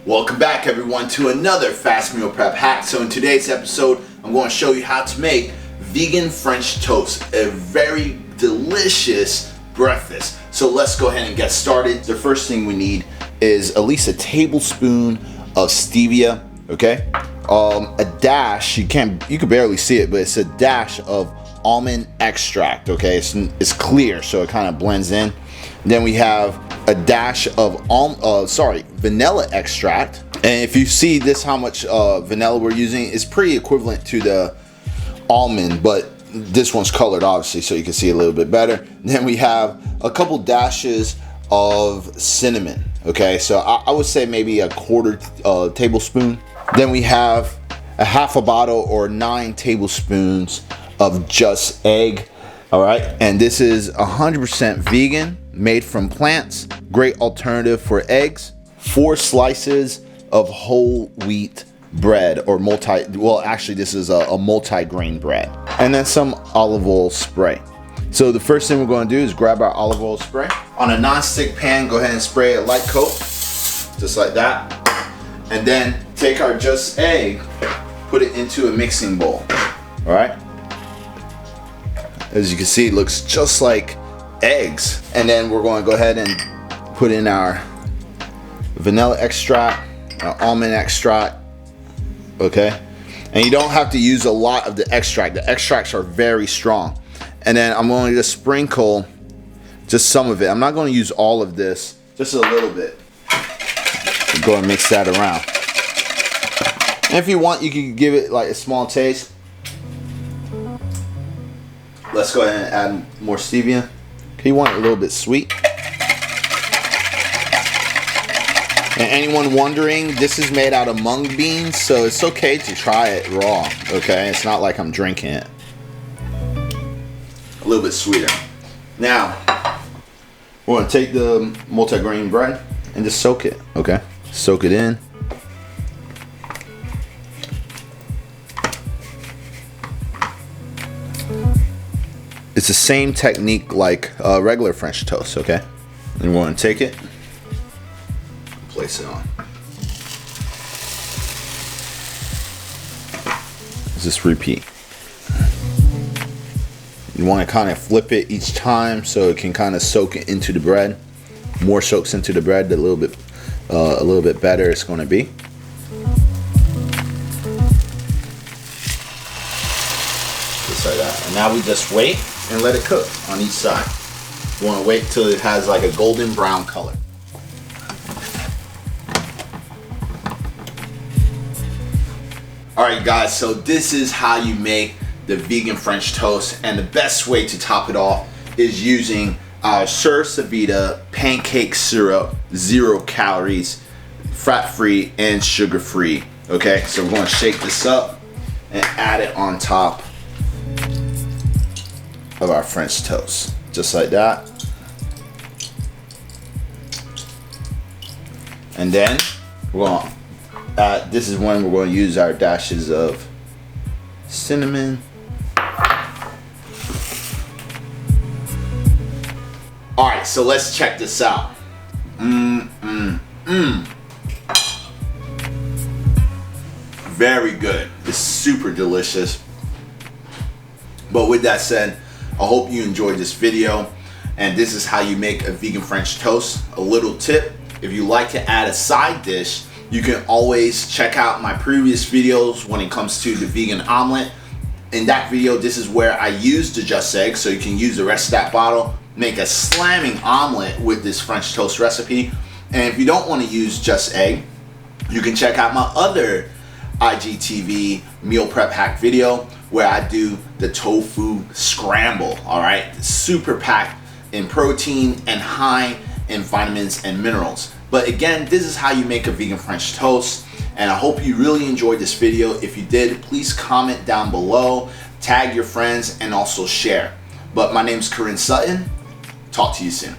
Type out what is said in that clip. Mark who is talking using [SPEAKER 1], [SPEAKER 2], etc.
[SPEAKER 1] Welcome back everyone to another fast meal prep hack. So in today's episode, I'm going to show you how to make vegan French toast, a very delicious breakfast. So let's go ahead and get started. The first thing we need is at least a tablespoon of stevia, okay? A dash, you can barely see it, but it's a dash of almond extract, okay? It's clear, so it kind of blends in. Then we have a dash of vanilla extract, and if you see this, how much vanilla we're using is pretty equivalent to the almond, but this one's colored obviously, so you can see a little bit better. Then we have a couple dashes of cinnamon, okay? So I would say maybe a quarter tablespoon. Then we have a half a bottle or 9 tablespoons of Just Egg. All right, and this is 100% vegan, made from plants, great alternative for eggs. 4 slices of whole wheat bread, or actually this is a multigrain bread, and then some olive oil spray. So the first thing we're going to do is grab our olive oil spray. On a non-stick pan, go ahead and spray a light coat, just like that, and then take our Just Egg, put it into a mixing bowl. All right. As you can see, it looks just like eggs. And then we're going to go ahead and put in our vanilla extract, our almond extract, okay? And you don't have to use a lot of the extract. The extracts are very strong. And then I'm going to just sprinkle just some of it. I'm not going to use all of this, just a little bit. Go and mix that around. And if you want, you can give it like a small taste. Let's go ahead and add more stevia. Okay, you want it a little bit sweet. And anyone wondering, this is made out of mung beans, so it's okay to try it raw, okay? It's not like I'm drinking it. A little bit sweeter. Now, we're gonna take the multigrain bread and just soak it, okay? Soak it in. It's the same technique like regular French toast, okay? And we're going to take it, place it on. Just repeat. You want to kind of flip it each time so it can kind of soak it into the bread. More soaks into the bread, a little bit better it's going to be. Just like that. And now we just wait and let it cook on each side. You want to wait till it has like a golden brown color. Alright guys, so this is how you make the vegan French toast, and the best way to top it off is using our Sur Savita pancake syrup, 0 calories, fat-free and sugar-free. Okay, so we're going to shake this up and add it on top of our French toast, just like that. And then we're going to this is when we're going to use our dashes of cinnamon. All right, so let's check this out. Very good. It's super delicious. But with that said, I hope you enjoyed this video, and this is how you make a vegan French toast. A little tip, if you like to add a side dish, you can always check out my previous videos when it comes to the vegan omelet. In that video, this is where I used the Just Egg, so you can use the rest of that bottle, make a slamming omelet with this French toast recipe. And if you don't want to use Just Egg, you can check out my other IGTV meal prep hack video where I do the tofu scramble. All right, super packed in protein and high in vitamins and minerals. But again, this is how you make a vegan French toast, and I hope you really enjoyed this video. If you did, please comment down below, tag your friends, and also share. But my name's Corinne Sutton. Talk to you soon.